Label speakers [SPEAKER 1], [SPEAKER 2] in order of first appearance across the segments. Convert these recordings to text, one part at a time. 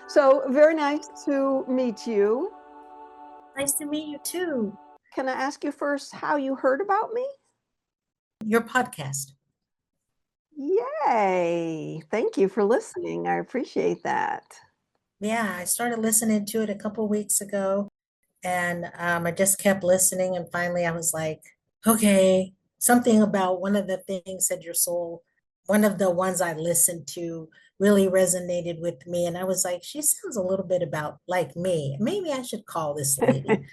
[SPEAKER 1] So very nice to meet you.
[SPEAKER 2] Nice to meet you too.
[SPEAKER 1] Can I ask you first how you heard about me?
[SPEAKER 2] Your podcast.
[SPEAKER 1] Yay. Thank you for listening. I appreciate that.
[SPEAKER 2] Yeah, I started listening to it a couple weeks ago and I just kept listening and finally I was like, okay, something about one of the things that your soul, one of the ones I listened to really resonated with me. And I was like, she sounds a little bit about like me. Maybe I should call this lady.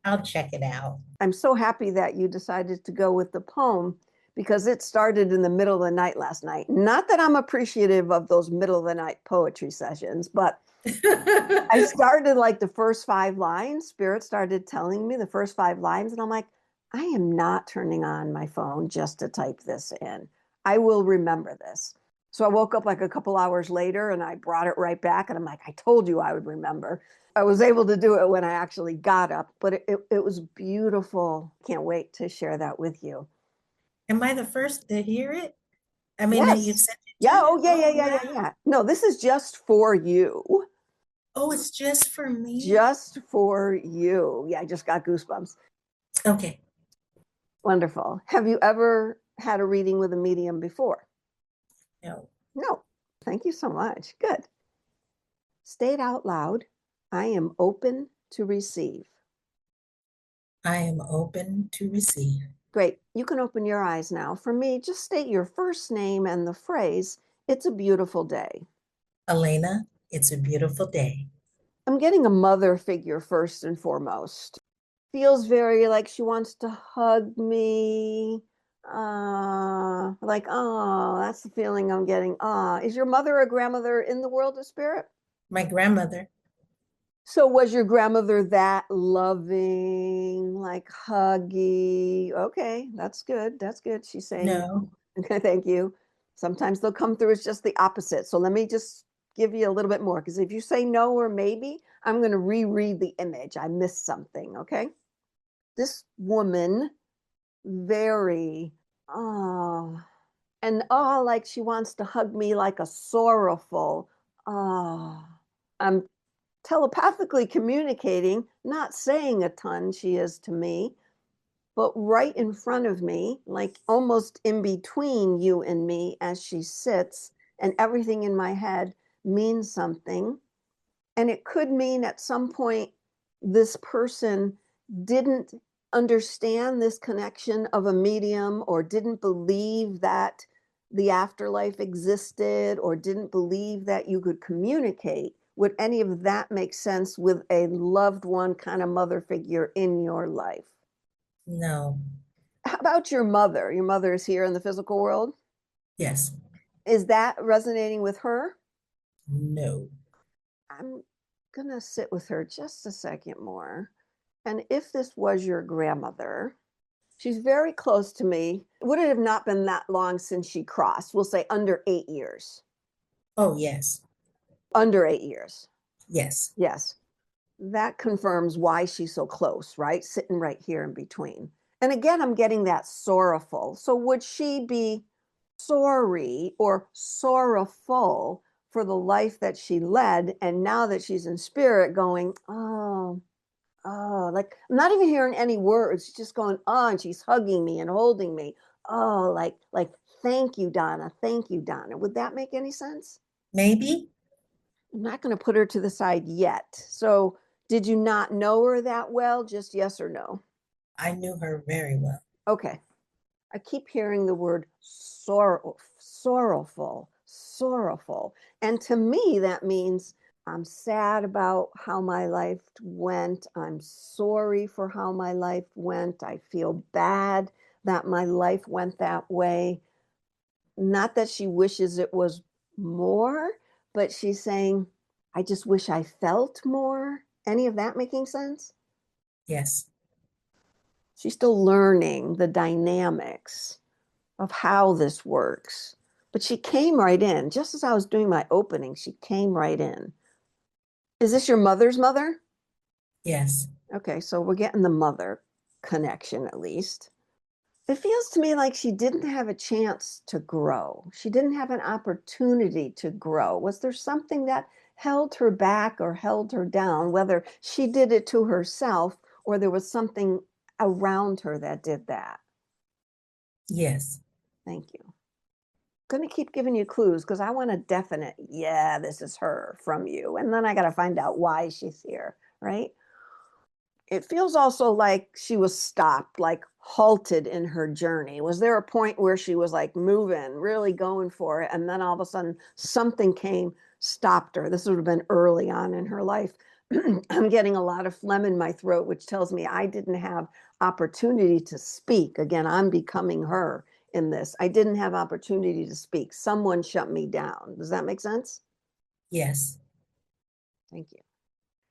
[SPEAKER 2] I'll check it out.
[SPEAKER 1] I'm so happy that you decided to go with the poem because it started in the middle of the night last night. Not that I'm appreciative of those middle of the night poetry sessions, but I started like the first five lines. Spirit started telling me the first five lines, and I'm like, I am not turning on my phone just to type this in. I will remember this. So I woke up like a couple hours later and I brought it right back. And I'm like, I told you I would remember. I was able to do it when I actually got up, but it was beautiful. Can't wait to share that with you.
[SPEAKER 2] Am I the first to hear it? I mean, that you've
[SPEAKER 1] Yes.
[SPEAKER 2] sent it
[SPEAKER 1] Yeah.
[SPEAKER 2] to?
[SPEAKER 1] Oh, yeah,
[SPEAKER 2] Oh,
[SPEAKER 1] yeah, yeah,
[SPEAKER 2] wow.
[SPEAKER 1] yeah, yeah. No, this is just for you.
[SPEAKER 2] Oh, it's just for me.
[SPEAKER 1] Just for you. Yeah, I just got goosebumps.
[SPEAKER 2] Okay.
[SPEAKER 1] Wonderful. Have you ever had a reading with a medium before?
[SPEAKER 2] No,
[SPEAKER 1] No. Thank you so much. Good. State out loud. I am open to receive.
[SPEAKER 2] I am open to receive.
[SPEAKER 1] Great. You can open your eyes now. For me, just state your first name and the phrase, it's a beautiful day.
[SPEAKER 2] Elena, it's a beautiful day.
[SPEAKER 1] I'm getting a mother figure first and foremost. Feels very like she wants to hug me. Like, oh, that's the feeling I'm getting. Is your mother or grandmother in the world of spirit?
[SPEAKER 2] My grandmother,
[SPEAKER 1] So was your grandmother that loving, like huggy? Okay, that's good. That's good. She's saying no.
[SPEAKER 2] no,
[SPEAKER 1] Okay, thank you. Sometimes they'll come through as just the opposite. So let me just give you a little bit more because if you say no or maybe, I'm going to reread the image. I missed something. Okay. This woman, very, oh, and like she wants to hug me like a sorrowful, oh, I'm telepathically communicating, not saying a ton, she is to me, but right in front of me, like almost in between you and me as she sits, and everything in my head means something. And it could mean at some point this person didn't understand this connection of a medium or didn't believe that the afterlife existed or didn't believe that you could communicate. Would any of that make sense with a loved one kind of mother figure in your life?
[SPEAKER 2] no,
[SPEAKER 1] How about your mother? Your mother is here in the physical world.
[SPEAKER 2] yes,
[SPEAKER 1] Is that resonating with her?
[SPEAKER 2] no.
[SPEAKER 1] I'm going to sit with her just a second more. And if this was your grandmother, she's very close to me. Would it have not been that long since she crossed? We'll say under 8 years.
[SPEAKER 2] Oh, yes,
[SPEAKER 1] Under 8 years.
[SPEAKER 2] yes,
[SPEAKER 1] Yes. That confirms why she's so close, right? Sitting right here in between. And again, I'm getting that sorrowful. So would she be sorry or sorrowful for the life that she led? And now that she's in spirit going, oh, like I'm not even hearing any words. She's just going, oh, and she's hugging me and holding me. Oh, like, thank you, Donna. Thank you, Donna. Would that make any sense?
[SPEAKER 2] maybe.
[SPEAKER 1] I'm not going to put her to the side yet. So, did you not know her that well? Just yes or no?
[SPEAKER 2] I knew her very well.
[SPEAKER 1] Okay. I keep hearing the word sorrow, sorrowful, sorrowful. And to me, that means I'm sad about how my life went. I'm sorry for how my life went. I feel bad that my life went that way. Not that she wishes it was more, but she's saying, I just wish I felt more. Any of that making sense?
[SPEAKER 2] Yes,
[SPEAKER 1] She's still learning the dynamics of how this works. But she came right in. Just as I was doing my opening, she came right in. Is this your mother's mother?
[SPEAKER 2] yes,
[SPEAKER 1] Okay, so we're getting the mother connection at least. It feels to me like she didn't have a chance to grow. She didn't have an opportunity to grow. Was there something that held her back or held her down, whether she did it to herself or there was something around her that did that?
[SPEAKER 2] Yes.
[SPEAKER 1] Thank you. Going to keep giving you clues because I want a definite, yeah, this is her from you. And then I got to find out why she's here, right? It feels also like she was stopped, like halted in her journey. Was there a point where she was like moving, really going for it, and then all of a sudden something came, stopped her? This would have been early on in her life. I'm getting a lot of phlegm in my throat, which tells me I didn't have opportunity to speak. Again, I'm becoming her in this. I didn't have opportunity to speak. Someone shut me down. Does that make sense?
[SPEAKER 2] Yes.
[SPEAKER 1] Thank you.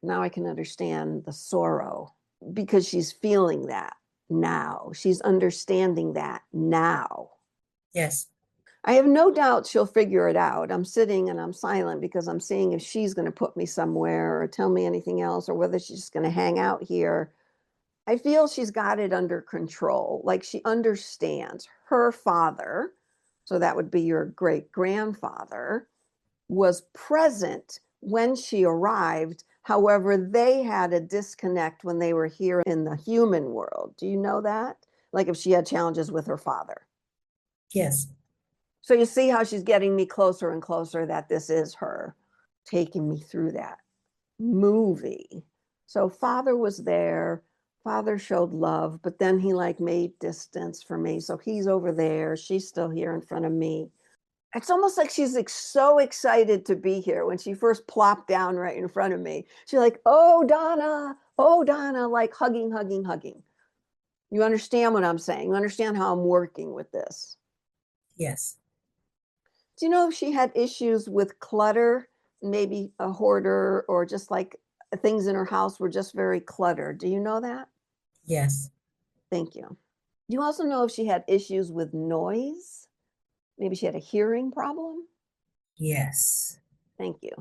[SPEAKER 1] Now I can understand the sorrow because she's feeling that now. She's understanding that now.
[SPEAKER 2] Yes.
[SPEAKER 1] I have no doubt she'll figure it out. I'm sitting and I'm silent because I'm seeing if she's going to put me somewhere or tell me anything else or whether she's just going to hang out here. I feel she's got it under control. Like she understands her father, so that would be your great grandfather, was present when she arrived. However, they had a disconnect when they were here in the human world. Do you know that? Like if she had challenges with her father.
[SPEAKER 2] Yes.
[SPEAKER 1] So you see how she's getting me closer and closer that this is her taking me through that movie. So father was there. Father showed love, but then he like made distance for me. So he's over there. She's still here in front of me. It's almost like she's like so excited to be here when she first plopped down right in front of me. She's like, oh, Donna, like hugging, hugging, hugging. You understand what I'm saying? You understand how I'm working with this?
[SPEAKER 2] Yes.
[SPEAKER 1] Do you know if she had issues with clutter, maybe a hoarder, or just like things in her house were just very cluttered? Do you know that?
[SPEAKER 2] Yes.
[SPEAKER 1] Thank you. Do you also know if she had issues with noise? Maybe she had a hearing problem?
[SPEAKER 2] Yes.
[SPEAKER 1] Thank you.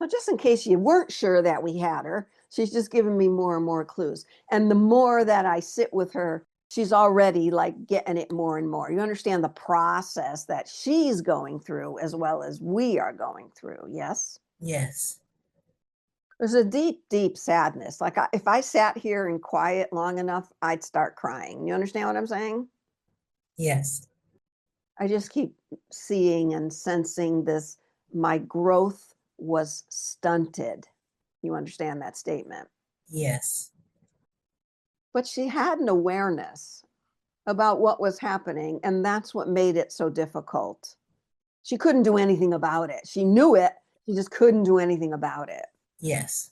[SPEAKER 1] Well, just in case you weren't sure that we had her, she's just giving me more and more clues. And the more that I sit with her, she's already like getting it more and more. You understand the process that she's going through as well as we are going through. Yes.
[SPEAKER 2] Yes.
[SPEAKER 1] There's a deep, deep sadness. Like if I sat here in quiet long enough, I'd start crying. You understand what I'm saying?
[SPEAKER 2] Yes.
[SPEAKER 1] I just keep seeing and sensing this. My growth was stunted. You understand that statement?
[SPEAKER 2] Yes.
[SPEAKER 1] But she had an awareness about what was happening, and that's what made it so difficult. She couldn't do anything about it. She knew it, she just couldn't do anything about it.
[SPEAKER 2] Yes.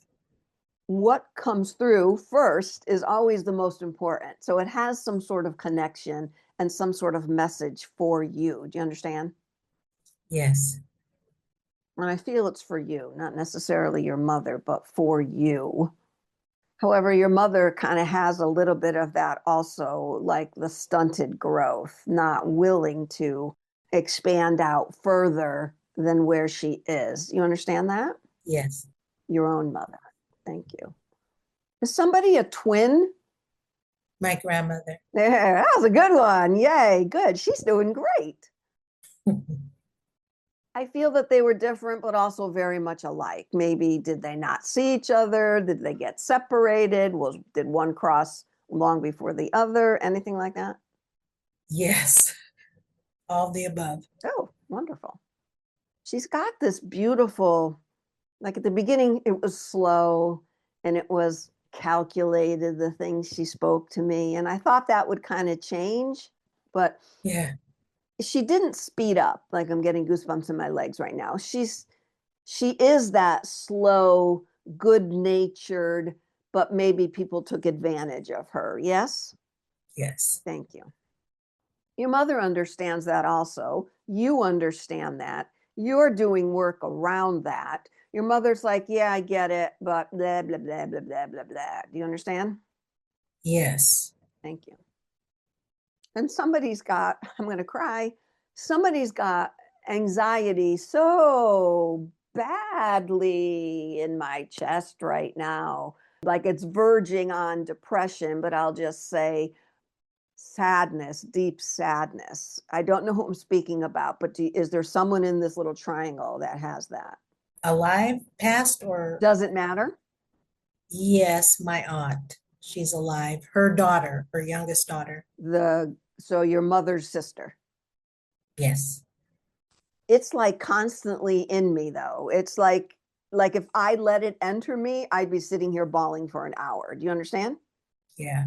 [SPEAKER 1] What comes through first is always the most important. So it has some sort of connection and some sort of message for you. Do you understand?
[SPEAKER 2] Yes.
[SPEAKER 1] And I feel it's for you, not necessarily your mother, but for you. However, your mother kind of has a little bit of that also, like the stunted growth, not willing to expand out further than where she is. You understand that?
[SPEAKER 2] Yes.
[SPEAKER 1] Your own mother. Thank you. Is somebody a twin?
[SPEAKER 2] My grandmother.
[SPEAKER 1] Yeah, that was a good one. Yay, good. She's doing great. I feel that they were different, but also very much alike. Maybe did they not see each other? Did they get separated? Did one cross long before the other? Anything like that?
[SPEAKER 2] Yes. All the above.
[SPEAKER 1] Oh, wonderful. She's got this beautiful, like at the beginning, it was slow and it was calculated, the things she spoke to me. And I thought that would kind of change, but
[SPEAKER 2] Yeah.
[SPEAKER 1] she didn't speed up. Like I'm getting goosebumps in my legs right now. She is that slow, good-natured, but maybe people took advantage of her. Yes?
[SPEAKER 2] Yes.
[SPEAKER 1] Thank you. Your mother understands that also. You understand that. You're doing work around that. Your mother's like, yeah, I get it, but blah, blah, blah, blah, blah, blah, blah. Do you understand?
[SPEAKER 2] Yes.
[SPEAKER 1] Thank you. And somebody's got, I'm going to cry, somebody's got anxiety so badly in my chest right now. Like it's verging on depression, but I'll just say Sadness, deep sadness. I don't know who I'm speaking about, but is there someone in this little triangle that has that?
[SPEAKER 2] Alive, past, or
[SPEAKER 1] Does it matter?
[SPEAKER 2] yes, my aunt. She's alive. Her daughter, her youngest daughter.
[SPEAKER 1] So your mother's sister.
[SPEAKER 2] Yes.
[SPEAKER 1] It's like constantly in me though. It's like if I let it enter me, I'd be sitting here bawling for an hour. Do you understand?
[SPEAKER 2] Yeah.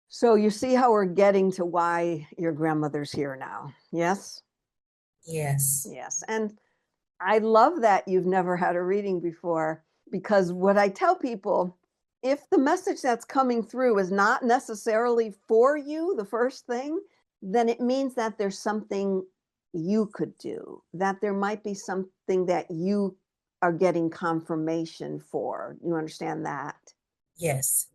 [SPEAKER 1] So you see how we're getting to why your grandmother's here now. Yes?
[SPEAKER 2] Yes.
[SPEAKER 1] Yes. And I love that you've never had a reading before because what I tell people, if the message that's coming through is not necessarily for you, the first thing, then it means that there's something you could do, that there might be something that you are getting confirmation for. You understand that?
[SPEAKER 2] Yes.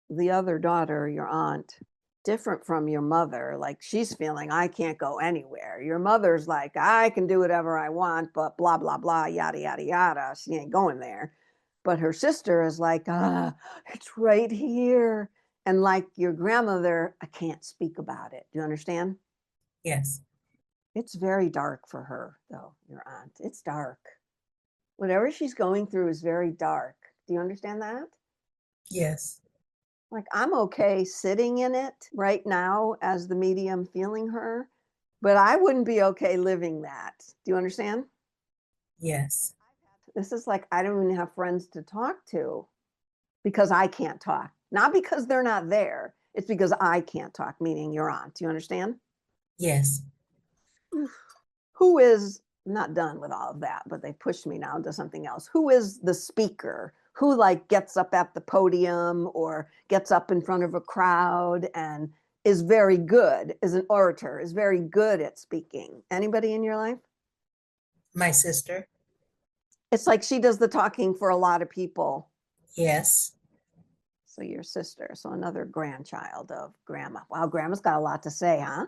[SPEAKER 1] The other daughter, your aunt, different from your mother. Like she's feeling, I can't go anywhere. Your mother's like, I can do whatever I want, but blah, blah, blah, yada, yada, yada. She ain't going there. But her sister is like, it's right here. And like your grandmother, I can't speak about it. Do you understand?
[SPEAKER 2] Yes.
[SPEAKER 1] It's very dark for her, though, your aunt. It's dark. Whatever she's going through is very dark. Do you understand that?
[SPEAKER 2] Yes.
[SPEAKER 1] Like I'm okay sitting in it right now as the medium feeling her, but I wouldn't be okay living that. Do you understand?
[SPEAKER 2] Yes.
[SPEAKER 1] This is like I don't even have friends to talk to because I can't talk. Not because they're not there. It's because I can't talk, meaning your aunt. Do you understand?
[SPEAKER 2] Yes.
[SPEAKER 1] Who is not done with all of that, but they pushed me now into something else. Who is the speaker? Who like gets up at the podium or gets up in front of a crowd and is very good, is an orator, is very good at speaking? Anybody in your life?
[SPEAKER 2] My sister.
[SPEAKER 1] It's like she does the talking for a lot of people.
[SPEAKER 2] Yes.
[SPEAKER 1] So your sister, so another grandchild of grandma. Wow, grandma's got a lot to say, huh?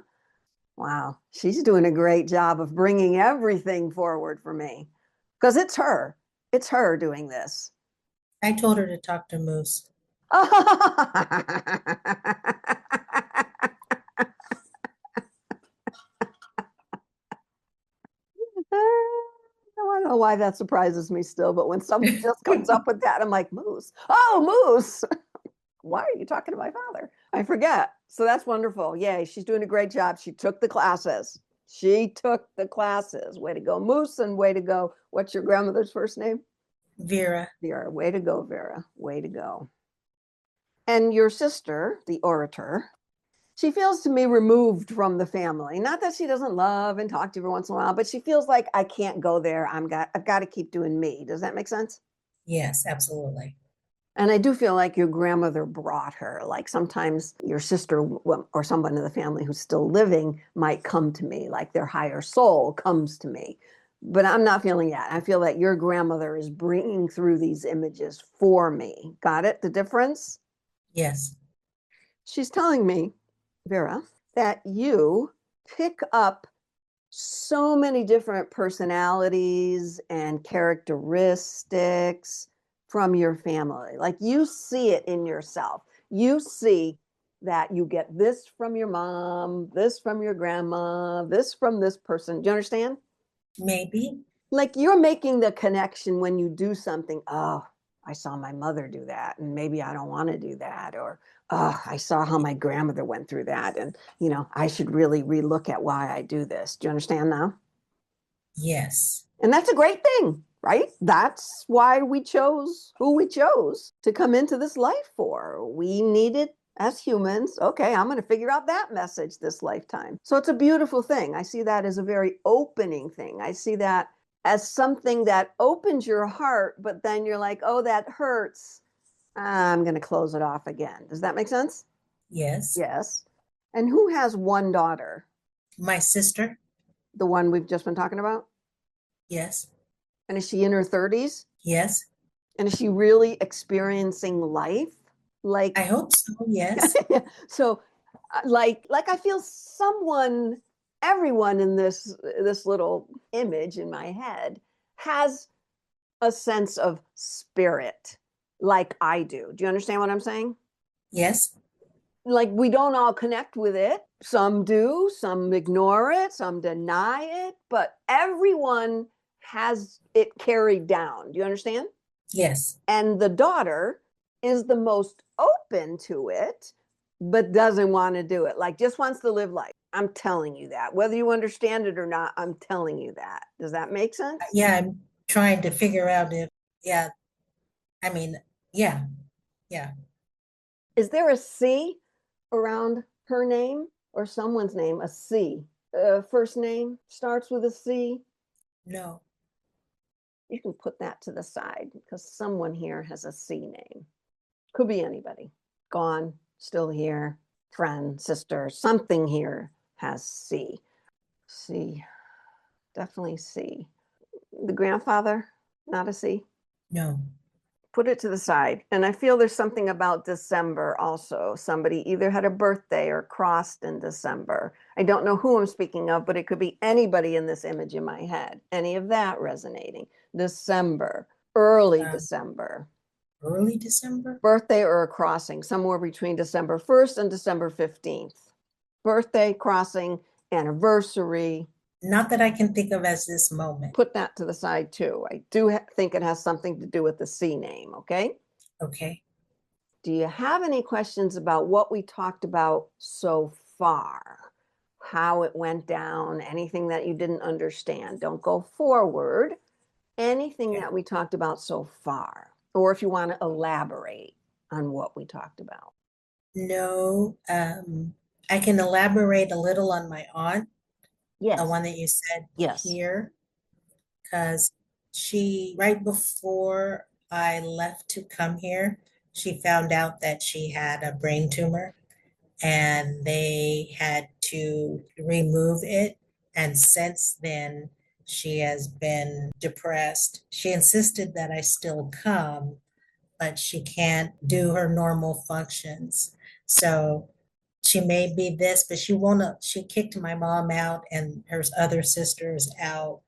[SPEAKER 1] Wow, she's doing a great job of bringing everything forward for me because it's her. It's her doing this.
[SPEAKER 2] I told her to talk to Moose.
[SPEAKER 1] I don't know why that surprises me still, but when somebody just comes up with that, I'm like, Moose. Oh, Moose. Why are you talking to my father? I forget. So that's wonderful. Yay, she's doing a great job. She took the classes. She took the classes. Way to go, Moose, and way to go. What's your grandmother's first name?
[SPEAKER 2] Vera.
[SPEAKER 1] Vera. Way to go, Vera. Way to go. And your sister, the orator, she feels to me removed from the family. Not that she doesn't love and talk to you every once in a while, but she feels like I can't go there. I've got to keep doing me. Does that make sense?
[SPEAKER 2] Yes, absolutely.
[SPEAKER 1] And I do feel like your grandmother brought her. Like sometimes your sister or someone in the family who's still living might come to me, like their higher soul comes to me. But I'm not feeling that. I feel that your grandmother is bringing through these images for me. Got it? The difference?
[SPEAKER 2] Yes.
[SPEAKER 1] She's telling me, Vera, that you pick up so many different personalities and characteristics from your family. Like you see it in yourself. You see that you get this from your mom, this from your grandma, this from this person. Do you understand?
[SPEAKER 2] Maybe.
[SPEAKER 1] Like you're making the connection when you do something. Oh, I saw my mother do that, and maybe I don't want to do that. Or, oh, I saw how my grandmother went through that, and I should really relook at why I do this. Do you understand now?
[SPEAKER 2] Yes.
[SPEAKER 1] And that's a great thing, right? That's why we chose who we chose to come into this life for. We needed as humans, okay, I'm going to figure out that message this lifetime. So it's a beautiful thing. I see that as a very opening thing. I see that as something that opens your heart, but then you're like, oh, that hurts. I'm going to close it off again. Does that make sense?
[SPEAKER 2] Yes.
[SPEAKER 1] Yes. And who has one daughter?
[SPEAKER 2] My sister.
[SPEAKER 1] The one we've just been talking about?
[SPEAKER 2] Yes.
[SPEAKER 1] And is she in her 30s?
[SPEAKER 2] Yes.
[SPEAKER 1] And is she really experiencing life?
[SPEAKER 2] I
[SPEAKER 1] Like,
[SPEAKER 2] hope so. Yes.
[SPEAKER 1] so like I feel everyone in this little image in my head has a sense of spirit like I do. Do you understand what I'm saying?
[SPEAKER 2] Yes.
[SPEAKER 1] like we don't all connect with it. Some do, some ignore it, some deny it, but everyone has it carried down. Do you understand?
[SPEAKER 2] Yes.
[SPEAKER 1] And the daughter is the most open to it, but doesn't want to do it. Like just wants to live life. I'm telling you that. Whether you understand it or not, I'm telling you that. Does that make sense?
[SPEAKER 2] Yeah, I'm trying to figure out if, yeah, I mean, yeah, yeah.
[SPEAKER 1] Is there a C around her name or someone's name? A C. First name starts with a C.
[SPEAKER 2] No.
[SPEAKER 1] You can put that to the side because someone here has a C name. Could be anybody. Gone, still here, friend, sister, something here has C. C. Definitely C. The grandfather, not a C.
[SPEAKER 2] No.
[SPEAKER 1] Put it to the side. And I feel there's something about December also. Somebody either had a birthday or crossed in December. I don't know who I'm speaking of, but it could be anybody in this image in my head. Any of that resonating. December, early
[SPEAKER 2] Um,
[SPEAKER 1] December.
[SPEAKER 2] Early December?
[SPEAKER 1] Birthday or a crossing, somewhere between December 1st and December 15th. Birthday, crossing, anniversary.
[SPEAKER 2] Not that I can think of as this moment.
[SPEAKER 1] Put that to the side too. I do think it has something to do with the C name, okay?
[SPEAKER 2] Okay.
[SPEAKER 1] Do you have any questions about what we talked about so far? How it went down, anything that you didn't understand? Don't go forward. Anything
[SPEAKER 2] Okay.
[SPEAKER 1] that we talked about so far, or if you want to elaborate on what we talked about.
[SPEAKER 2] No, I can elaborate a little on my aunt, the
[SPEAKER 1] Yes.
[SPEAKER 2] one that you said
[SPEAKER 1] Yes.
[SPEAKER 2] here, because she, right before I left to come here, she found out that she had a brain tumor and they had to remove it. And since then, she has been depressed. She insisted that I still come, but she can't do her normal functions. So she may be this, but she won't. She kicked my mom out and her other sisters out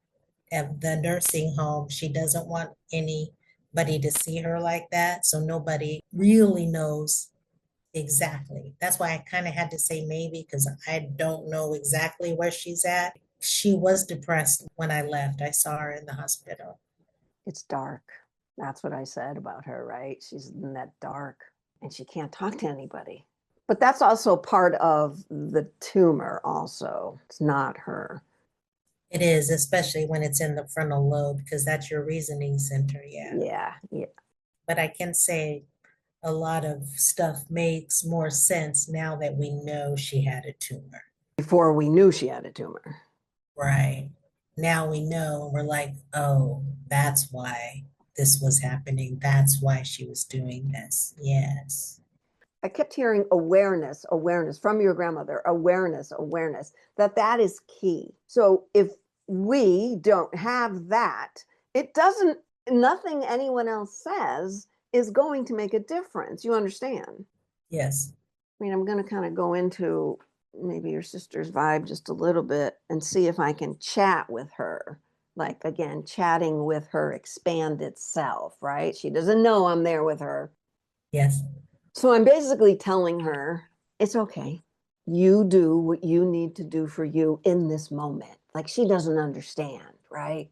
[SPEAKER 2] of the nursing home. She doesn't want anybody to see her like that. So nobody really knows exactly. That's why I kind of had to say maybe because I don't know exactly where she's at. She was depressed when I left. I saw her in the hospital.
[SPEAKER 1] It's dark. That's what I said about her, right? She's in that dark and she can't talk to anybody. But that's also part of the tumor, also. It's not her.
[SPEAKER 2] It is, especially when it's in the frontal lobe, because that's your reasoning center. Yeah.
[SPEAKER 1] Yeah, yeah.
[SPEAKER 2] But I can say a lot of stuff makes more sense now that we know she had a tumor.
[SPEAKER 1] Before we knew she had a tumor.
[SPEAKER 2] Right. Now we know, we're like, oh, that's why this was happening. That's why she was doing this. Yes.
[SPEAKER 1] I kept hearing awareness, awareness from your grandmother, awareness, awareness, that is key. So if we don't have that, it doesn't, nothing anyone else says is going to make a difference. You understand?
[SPEAKER 2] Yes.
[SPEAKER 1] I mean, I'm going to kind of go into maybe your sister's vibe just a little bit and see if I can chat with her. Like, again, chatting with her expanded self, right? She doesn't know I'm there with her.
[SPEAKER 2] Yes.
[SPEAKER 1] So I'm basically telling her it's okay. You do what you need to do for you in this moment. Like, she doesn't understand, right?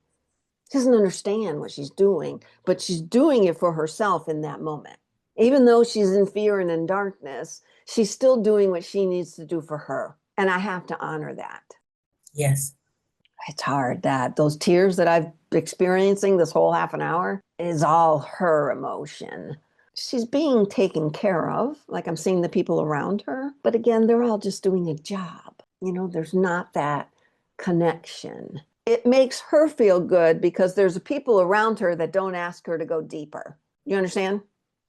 [SPEAKER 1] She doesn't understand what she's doing, but she's doing it for herself in that moment. Even though she's in fear and in darkness, she's still doing what she needs to do for her. And I have to honor that.
[SPEAKER 2] Yes.
[SPEAKER 1] It's hard that those tears that I've experiencing this whole half an hour is all her emotion. She's being taken care of, like I'm seeing the people around her. But again, they're all just doing a job. You know, there's not that connection. It makes her feel good because there's people around her that don't ask her to go deeper. You understand?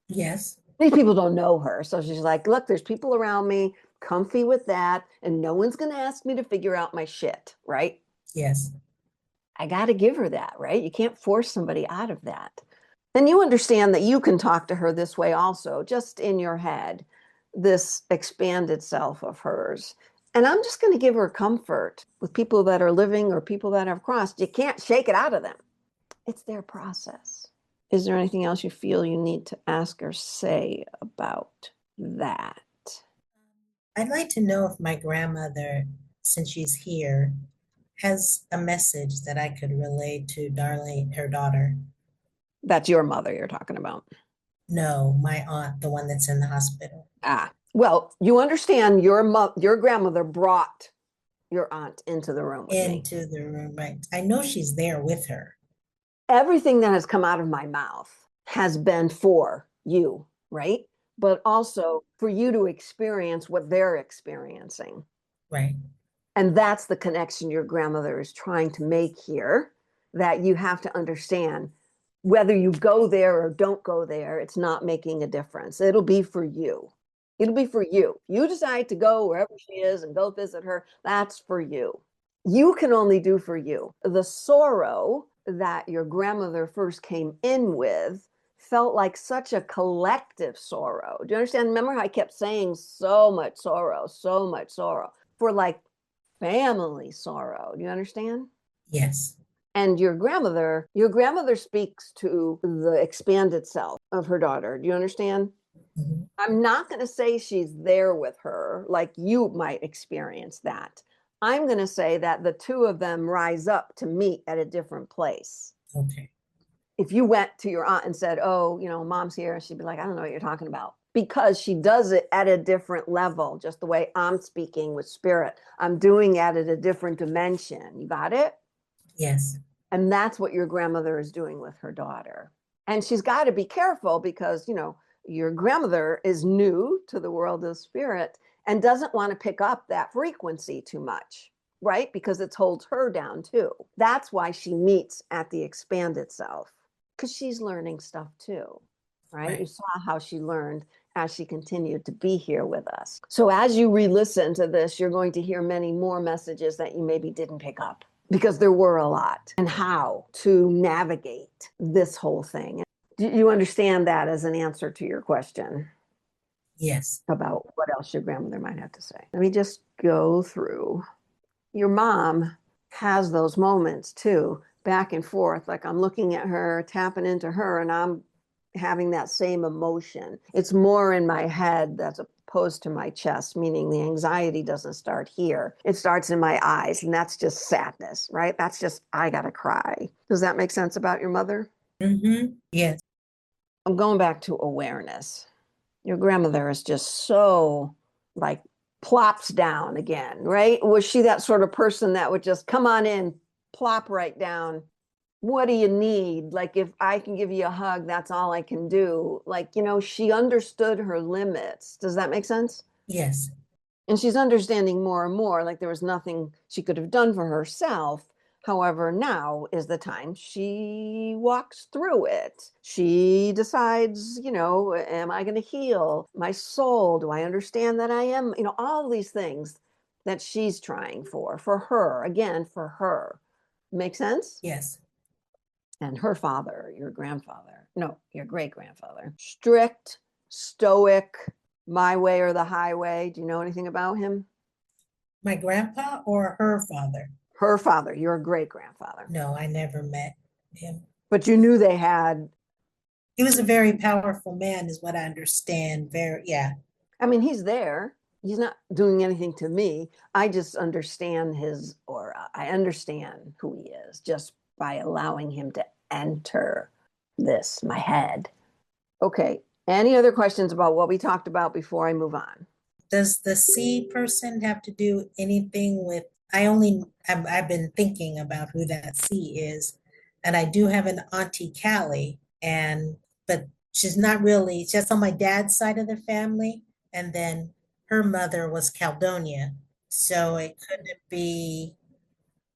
[SPEAKER 2] Yes.
[SPEAKER 1] These people don't know her. So she's like, look, there's people around me, comfy with that, and no one's going to ask me to figure out my shit, right?
[SPEAKER 2] Yes.
[SPEAKER 1] I got to give her that, right? You can't force somebody out of that. And you understand that you can talk to her this way also, just in your head, this expanded self of hers. And I'm just going to give her comfort with people that are living or people that have crossed. You can't shake it out of them. It's their process. Is there anything else you feel you need to ask or say about that?
[SPEAKER 2] I'd like to know if my grandmother, since she's here, has a message that I could relay to Darlene, her daughter.
[SPEAKER 1] That's your mother you're talking about.
[SPEAKER 2] No, my aunt, the one that's in the hospital.
[SPEAKER 1] Ah, well, you understand your grandmother brought your aunt into the room with me.
[SPEAKER 2] Into the room, right? I know she's there with her.
[SPEAKER 1] Everything that has come out of my mouth has been for you, right? But also for you to experience what they're experiencing.
[SPEAKER 2] Right.
[SPEAKER 1] And that's the connection your grandmother is trying to make here, that you have to understand whether you go there or don't go there, it's not making a difference. It'll be for you. It'll be for you. You decide to go wherever she is and go visit her. That's for you. You can only do for you. The sorrow that your grandmother first came in with felt like such a collective sorrow. Do you understand? Remember how I kept saying so much sorrow for like family sorrow. Do you understand?
[SPEAKER 2] Yes.
[SPEAKER 1] And your grandmother speaks to the expanded self of her daughter. Do you understand?
[SPEAKER 2] Mhm.
[SPEAKER 1] I'm not going to say she's there with her like you might experience that. I'm going to say that the two of them rise up to meet at a different place.
[SPEAKER 2] Okay.
[SPEAKER 1] If you went to your aunt and said, "Oh, mom's here," she'd be like, "I don't know what you're talking about." Because she does it at a different level, just the way I'm speaking with spirit. I'm doing it at a different dimension. You got it?
[SPEAKER 2] Yes.
[SPEAKER 1] And that's what your grandmother is doing with her daughter. And she's got to be careful because, your grandmother is new to the world of spirit and doesn't want to pick up that frequency too much, right? Because it holds her down too. That's why she meets at the expanded self, because she's learning stuff too, right? You
[SPEAKER 2] Right.
[SPEAKER 1] saw how she learned as she continued to be here with us. So as you re-listen to this, you're going to hear many more messages that you maybe didn't pick up because there were a lot, and how to navigate this whole thing. Do you understand that as an answer to your question
[SPEAKER 2] Yes.
[SPEAKER 1] about what else your grandmother might have to say? Let me just go through. Your mom has those moments too, back and forth. Like I'm looking at her, tapping into her, and I'm having that same emotion. It's more in my head that's opposed to my chest, meaning the anxiety doesn't start here. It starts in my eyes, and that's just sadness, right? That's just, I gotta cry. Does that make sense about your mother?
[SPEAKER 2] Yes.
[SPEAKER 1] I'm going back to awareness. Your grandmother is just so like plops down again, right? Was she that sort of person that would just come on in, plop right down? What do you need? Like, if I can give you a hug, that's all I can do. Like, she understood her limits. Does that make sense?
[SPEAKER 2] Yes.
[SPEAKER 1] And she's understanding more and more, like there was nothing she could have done for herself. However, now is the time she walks through it. She decides, am I going to heal my soul? Do I understand that I am? All these things that she's trying for her, again, for her. Make sense?
[SPEAKER 2] Yes.
[SPEAKER 1] And her father, your grandfather, no, your great grandfather, strict, stoic, my way or the highway. Do you know anything about him?
[SPEAKER 2] My grandpa or her father?
[SPEAKER 1] Her father, your great grandfather.
[SPEAKER 2] No, I never met him.
[SPEAKER 1] But you knew they had,
[SPEAKER 2] He was a very powerful man, is what I understand. Very, yeah.
[SPEAKER 1] I mean, he's there. He's not doing anything to me. I just understand his aura. I understand who he is just by allowing him to enter my head. Okay. Any other questions about what we talked about before I move on?
[SPEAKER 2] Does the C person have to do anything with? I've been thinking about who that C is, and I do have an Auntie Callie, but she's not really. She's on my dad's side of the family, and then her mother was Caledonia, so it couldn't be.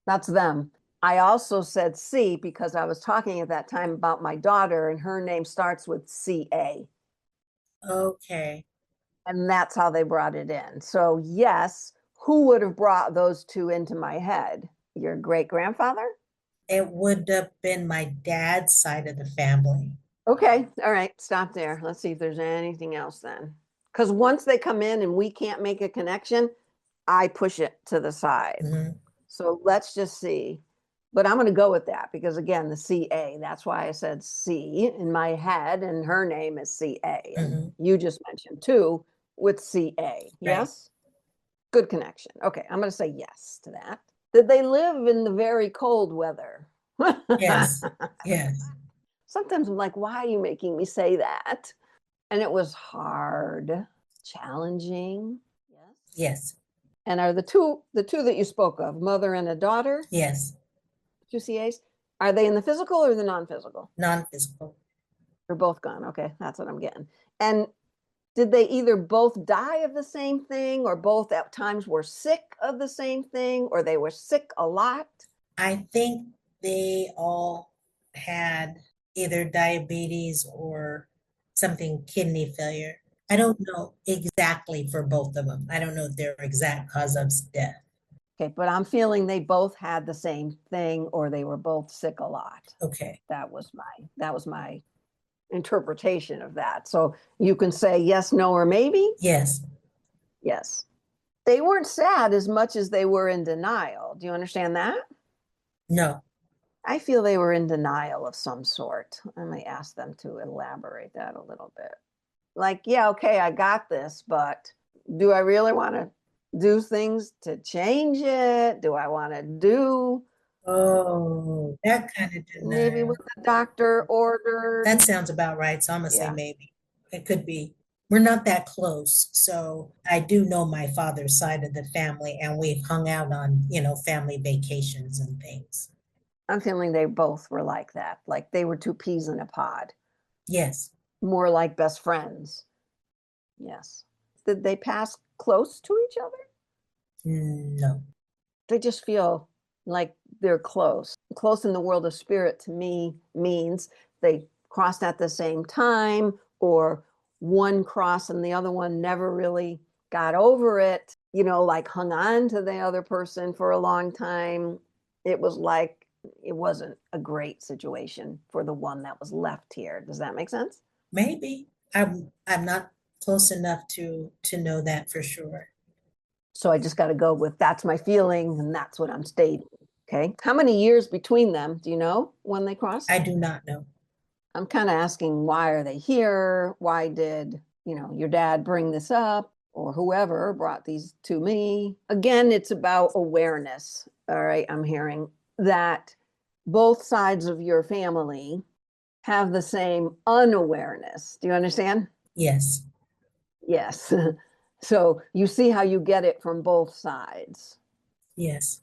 [SPEAKER 1] That's them. I also said C because I was talking at that time about my daughter, and her name starts with CA.
[SPEAKER 2] Okay,
[SPEAKER 1] And that's how they brought it in. So, yes, who would have brought those two into my head? Your great grandfather?
[SPEAKER 2] it would have been my dad's side of the family.
[SPEAKER 1] Okay. All right. Stop there. Let's see if there's anything else then. Because once they come in and we can't make a connection, I push it to the side.
[SPEAKER 2] Mhm,
[SPEAKER 1] So let's just see. But I'm going to go with that because, again, the CA, that's why I said C in my head, and her name is CA. And
[SPEAKER 2] mhm,
[SPEAKER 1] you just mentioned two with CA.
[SPEAKER 2] right.
[SPEAKER 1] Yes? Good connection. Okay, I'm going to say yes to that. Did they live in the very cold weather?
[SPEAKER 2] Yes. Yes.
[SPEAKER 1] Sometimes I'm like, why are you making me say that? And it was hard, challenging. Yes.
[SPEAKER 2] Yes.
[SPEAKER 1] And are the two that you spoke of, mother and a daughter,
[SPEAKER 2] Yes.
[SPEAKER 1] two CAs, are they in the physical or the non-physical?
[SPEAKER 2] Non-physical.
[SPEAKER 1] They're both gone. Okay, that's what I'm getting. And did they either both die of the same thing or both at times were sick of the same thing or they were sick a lot?
[SPEAKER 2] I think they all had either diabetes or something kidney failure. I don't know exactly for both of them. I don't know their exact cause of death.
[SPEAKER 1] Okay, but I'm feeling they both had the same thing or they were both sick a lot.
[SPEAKER 2] Okay.
[SPEAKER 1] That was my interpretation of that. So you can say yes, no, or maybe.
[SPEAKER 2] Yes.
[SPEAKER 1] Yes. They weren't sad as much as they were in denial. Do you understand that?
[SPEAKER 2] No.
[SPEAKER 1] I feel they were in denial of some sort. I may ask them to elaborate that a little bit. Like, yeah, okay, I got this, but do I really want to do things to change it? Do I want to do
[SPEAKER 2] Oh, that kind of
[SPEAKER 1] maybe
[SPEAKER 2] denial.
[SPEAKER 1] what the doctor ordered?
[SPEAKER 2] That sounds about right. So I'm gonna say
[SPEAKER 1] Yeah,
[SPEAKER 2] maybe. It could be. We're not that close. So I do know my father's side of the family, and we've hung out on, family vacations and things.
[SPEAKER 1] I'm feeling they both were like that. Like they were two peas in a pod,
[SPEAKER 2] Yes.
[SPEAKER 1] more like best friends. Yes. Did they pass close to each other?
[SPEAKER 2] No.
[SPEAKER 1] They just feel like they're close. Close in the world of spirit to me means they crossed at the same time, or one crossed and the other one never really got over it, like hung on to the other person for a long time. It was like it wasn't a great situation for the one that was left here. Does that make sense?
[SPEAKER 2] Maybe. I'm not close enough to know that for sure.
[SPEAKER 1] So I just got to go with that's my feeling and that's what I'm stating. Okay. How many years between them? Do you know when they crossed?
[SPEAKER 2] I do not know.
[SPEAKER 1] I'm kind of asking why are they here? Why did, your dad bring this up or whoever brought these to me? Again, it's about awareness. All right. I'm hearing that both sides of your family have the same unawareness. Do you understand?
[SPEAKER 2] Yes.
[SPEAKER 1] Yes. So you see how you get it from both sides.
[SPEAKER 2] Yes.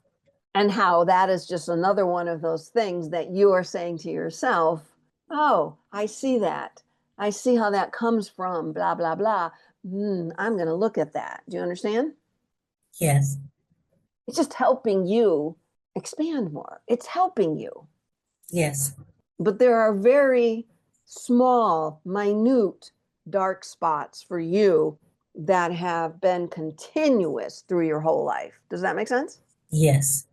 [SPEAKER 1] And how that is just another one of those things that you are saying to yourself, oh, I see that. I see how that comes from, blah, blah, blah. I'm going to look at that. Do you understand?
[SPEAKER 2] Yes.
[SPEAKER 1] It's just helping you expand more. It's helping you.
[SPEAKER 2] Yes.
[SPEAKER 1] But there are very small, minute dark spots for you that have been continuous through your whole life. Does that make sense?
[SPEAKER 2] Yes.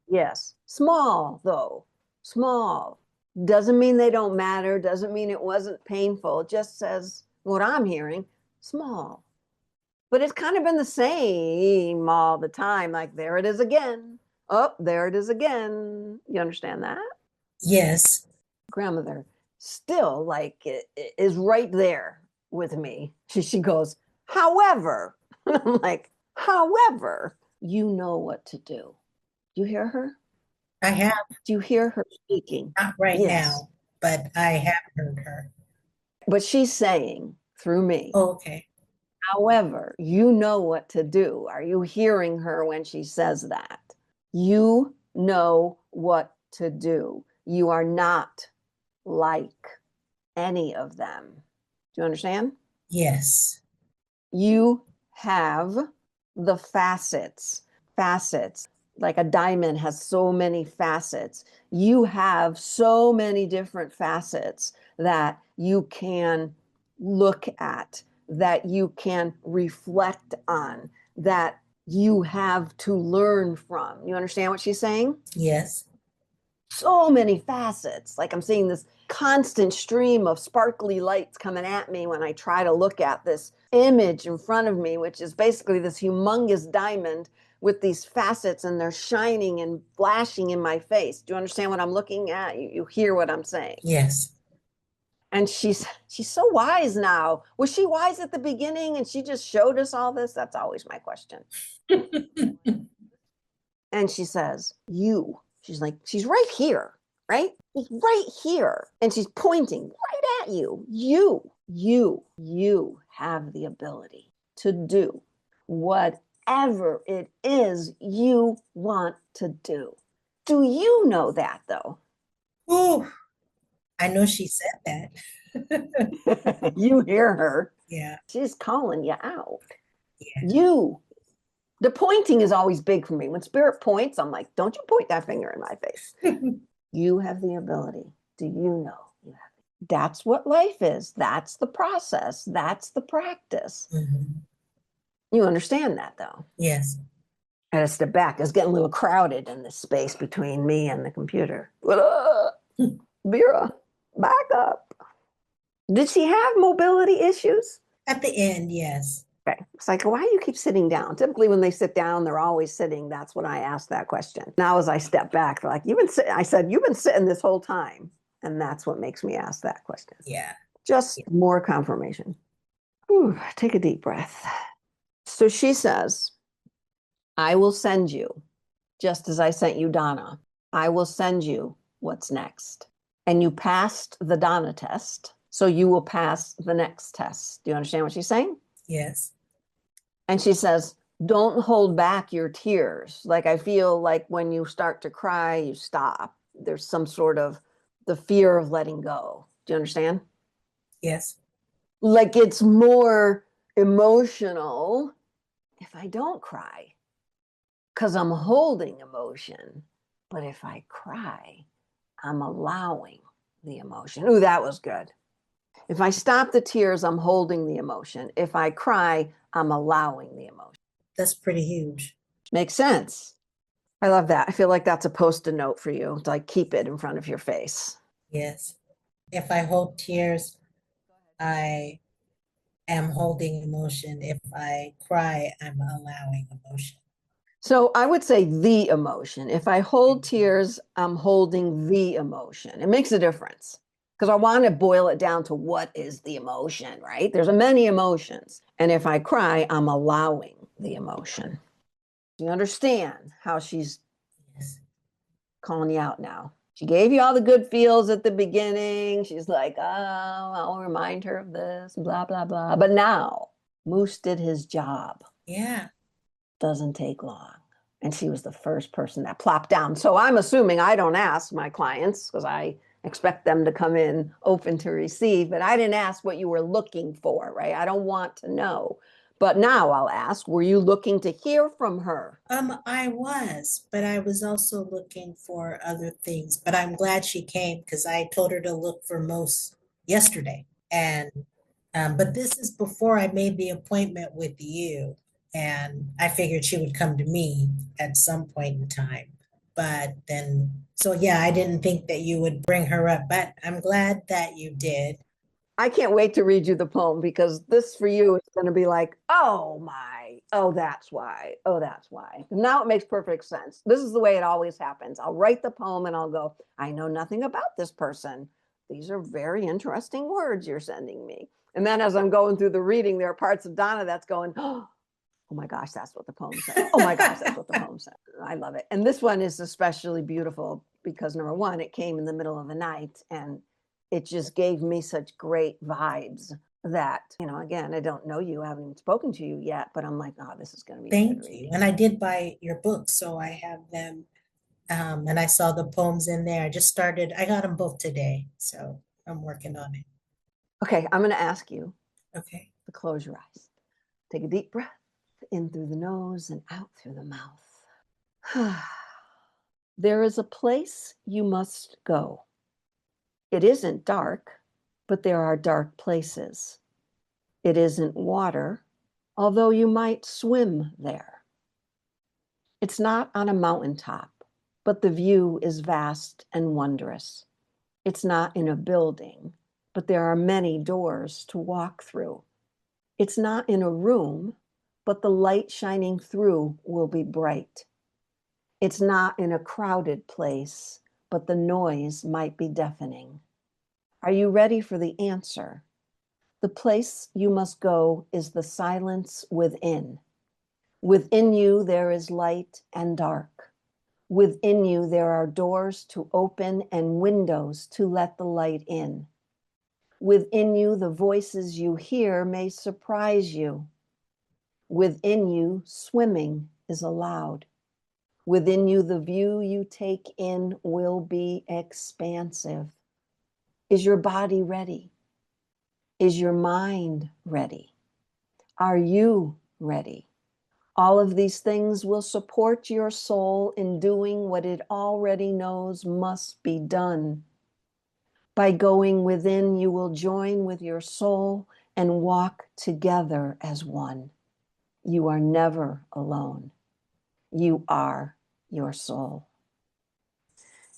[SPEAKER 1] Yes. Small, though. Small. Doesn't mean they don't matter. Doesn't mean it wasn't painful. It just says what I'm hearing small. But it's kind of been the same all the time. Like, there it is again. Oh, there it is again. You understand that?
[SPEAKER 2] Yes.
[SPEAKER 1] Grandmother still, like, is right there with me. She goes, however, I'm like, however, you know what to do. Do you hear her?
[SPEAKER 2] I have,
[SPEAKER 1] Do you hear her speaking?
[SPEAKER 2] not right
[SPEAKER 1] Yes.
[SPEAKER 2] now, but I have heard her.
[SPEAKER 1] But she's saying through me,
[SPEAKER 2] Okay.
[SPEAKER 1] however, you know what to do. Are you hearing her when she says that? You know what to do. You are not like any of them. Do you understand?
[SPEAKER 2] Yes.
[SPEAKER 1] You have the facets, like a diamond has so many facets. You have so many different facets that you can look at, that you can reflect on, that you have to learn from. You understand what she's saying?
[SPEAKER 2] Yes.
[SPEAKER 1] So many facets. Like I'm seeing this constant stream of sparkly lights coming at me when I try to look at this image in front of me, which is basically this humongous diamond with these facets and they're shining and flashing in my face. Do you understand what I'm looking at? You hear what I'm saying?
[SPEAKER 2] Yes.
[SPEAKER 1] And she's so wise now. Was she wise at the beginning and she just showed us all this? That's always my question. And she says, you. She's like, she's right here, right? She's right here. And she's pointing right at you. You have the ability to do whatever it is you want to do. Do you know that though?
[SPEAKER 2] Ooh, I know she said that.
[SPEAKER 1] You hear her.
[SPEAKER 2] Yeah,
[SPEAKER 1] She's calling you out.
[SPEAKER 2] yeah.
[SPEAKER 1] You. The pointing is always big for me. When spirit points, I'm like, don't you point that finger in my face. You have the ability. Do you know you have it? That's what life is. That's the process. That's the practice.
[SPEAKER 2] Mhm.
[SPEAKER 1] You understand that though.
[SPEAKER 2] Yes.
[SPEAKER 1] I had to step back. It's getting a little crowded in this space between me and the computer. Vera, back up. Did she have mobility issues?
[SPEAKER 2] At the end, yes.
[SPEAKER 1] Okay. It's like, why do you keep sitting down? Typically, when they sit down, they're always sitting. That's when I ask that question. Now, as I step back, they're like, you've been sitting. I said, you've been sitting this whole time. And that's what makes me ask that question.
[SPEAKER 2] Yeah.
[SPEAKER 1] Just more confirmation. Whew, take a deep breath. So she says, I will send you, just as I sent you Donna, I will send you what's next. And you passed the Donna test, so you will pass the next test. Do you understand what she's saying?
[SPEAKER 2] Yes.
[SPEAKER 1] And she says, don't hold back your tears. Like, I feel like when you start to cry, you stop. There's some sort of the fear of letting go. Do you understand?
[SPEAKER 2] Yes.
[SPEAKER 1] Like, it's more emotional if I don't cry because I'm holding emotion. But if I cry, I'm allowing the emotion. Ooh, that was good. If I stop the tears, I'm holding the emotion. If I cry, I'm allowing the emotion.
[SPEAKER 2] That's pretty huge.
[SPEAKER 1] Makes sense. I love that. I feel like that's a post-it note for you to like keep it in front of your face.
[SPEAKER 2] Yes. If I hold tears, I am holding emotion. If I cry, I'm allowing emotion.
[SPEAKER 1] So I would say the emotion. If I hold tears, I'm holding the emotion. It makes a difference because I want to boil it down to what is the emotion, right? There's many emotions. And if I cry, I'm allowing the emotion. You understand how she's
[SPEAKER 2] Yes.
[SPEAKER 1] calling you out now? She gave you all the good feels at the beginning. She's like, oh, I'll remind her of this, blah, blah, blah. But now, Moose did his job.
[SPEAKER 2] Yeah.
[SPEAKER 1] Doesn't take long. And she was the first person that plopped down. So I'm assuming I don't ask my clients because I expect them to come in open to receive, but I didn't ask what you were looking for, right? I don't want to know. But now I'll ask, were you looking to hear from her?
[SPEAKER 2] I was, but I was also looking for other things. But I'm glad she came because I told her to look for most yesterday. And but this is before I made the appointment with you. And I figured she would come to me at some point in time. But then, so yeah, I didn't think that you would bring her up, but I'm glad that you did.
[SPEAKER 1] I can't wait to read you the poem because this for you is going to be like, oh my, oh, that's why. Oh, that's why. Now it makes perfect sense. This is the way it always happens. I'll write the poem and I'll go, I know nothing about this person. These are very interesting words you're sending me. And then as I'm going through the reading, there are parts of Donna that's going, oh my gosh, that's what the poem said. Oh my gosh, that's what the poem said. I love it. And this one is especially beautiful because number one, it came in the middle of the night and it just gave me such great vibes that, again, I don't know you, I haven't even spoken to you yet, but I'm like, oh, this is going to be a good
[SPEAKER 2] Thank you.
[SPEAKER 1] reading.
[SPEAKER 2] And I did buy your book, so I have them. And I saw the poems in there. I got them both today. So I'm working on it.
[SPEAKER 1] Okay, I'm going to ask you
[SPEAKER 2] Okay.
[SPEAKER 1] to close your eyes. Take a deep breath in through the nose and out through the mouth. There is a place you must go. It isn't dark, but there are dark places. It isn't water, although you might swim there. It's not on a mountaintop, but the view is vast and wondrous. It's not in a building, but there are many doors to walk through. It's not in a room, but the light shining through will be bright. It's not in a crowded place, but the noise might be deafening. Are you ready for the answer? The place you must go is the silence within. Within you, there is light and dark. Within you, there are doors to open and windows to let the light in. Within you, the voices you hear may surprise you. Within you, swimming is allowed. Within you, the view you take in will be expansive. Is your body ready? Is your mind ready? Are you ready? All of these things will support your soul in doing what it already knows must be done. By going within, you will join with your soul and walk together as one. You are never alone. You are your soul.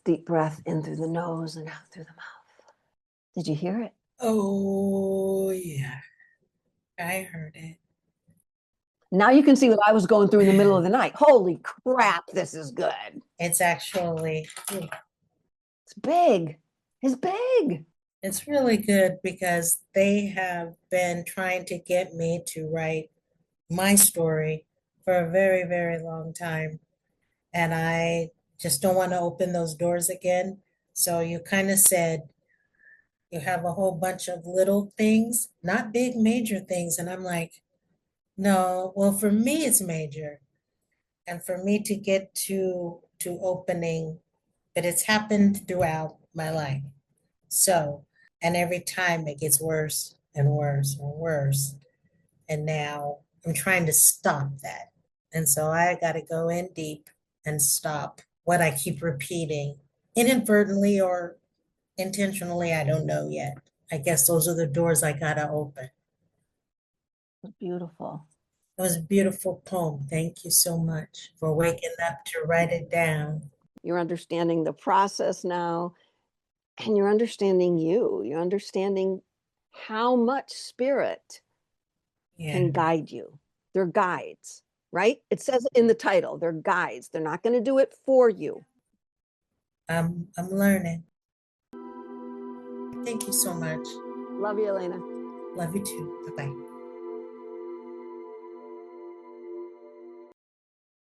[SPEAKER 1] Deep breath in through the nose and out through the mouth. Did you hear it?
[SPEAKER 2] Oh, yeah, I heard it.
[SPEAKER 1] Now you can see what I was going through in the middle of the night. Holy crap, this is good.
[SPEAKER 2] It's actually,
[SPEAKER 1] It's big. It's big.
[SPEAKER 2] it's really good because they have been trying to get me to write my story for a very, very long time. And I just don't want to open those doors again. So you kind of said you have a whole bunch of little things, not big major things. And I'm like, no, well, for me, it's major. And for me to get to opening, but it's happened throughout my life. So, and every time it gets worse and worse and worse. And now I'm trying to stop that. And so I got to go in deep and stop what I keep repeating inadvertently or intentionally. I don't know yet. I guess those are the doors I got to open.
[SPEAKER 1] Beautiful.
[SPEAKER 2] It was a beautiful poem. Thank you so much for waking up to write it down.
[SPEAKER 1] You're understanding the process now, and you're understanding you. You're understanding how much spirit
[SPEAKER 2] Yeah,
[SPEAKER 1] can guide you. They're guides, right? It says in the title, they're guides. They're not going to do it for you.
[SPEAKER 2] I'm learning. Thank you so much.
[SPEAKER 1] Love you, Elena.
[SPEAKER 2] Love you too. Bye bye.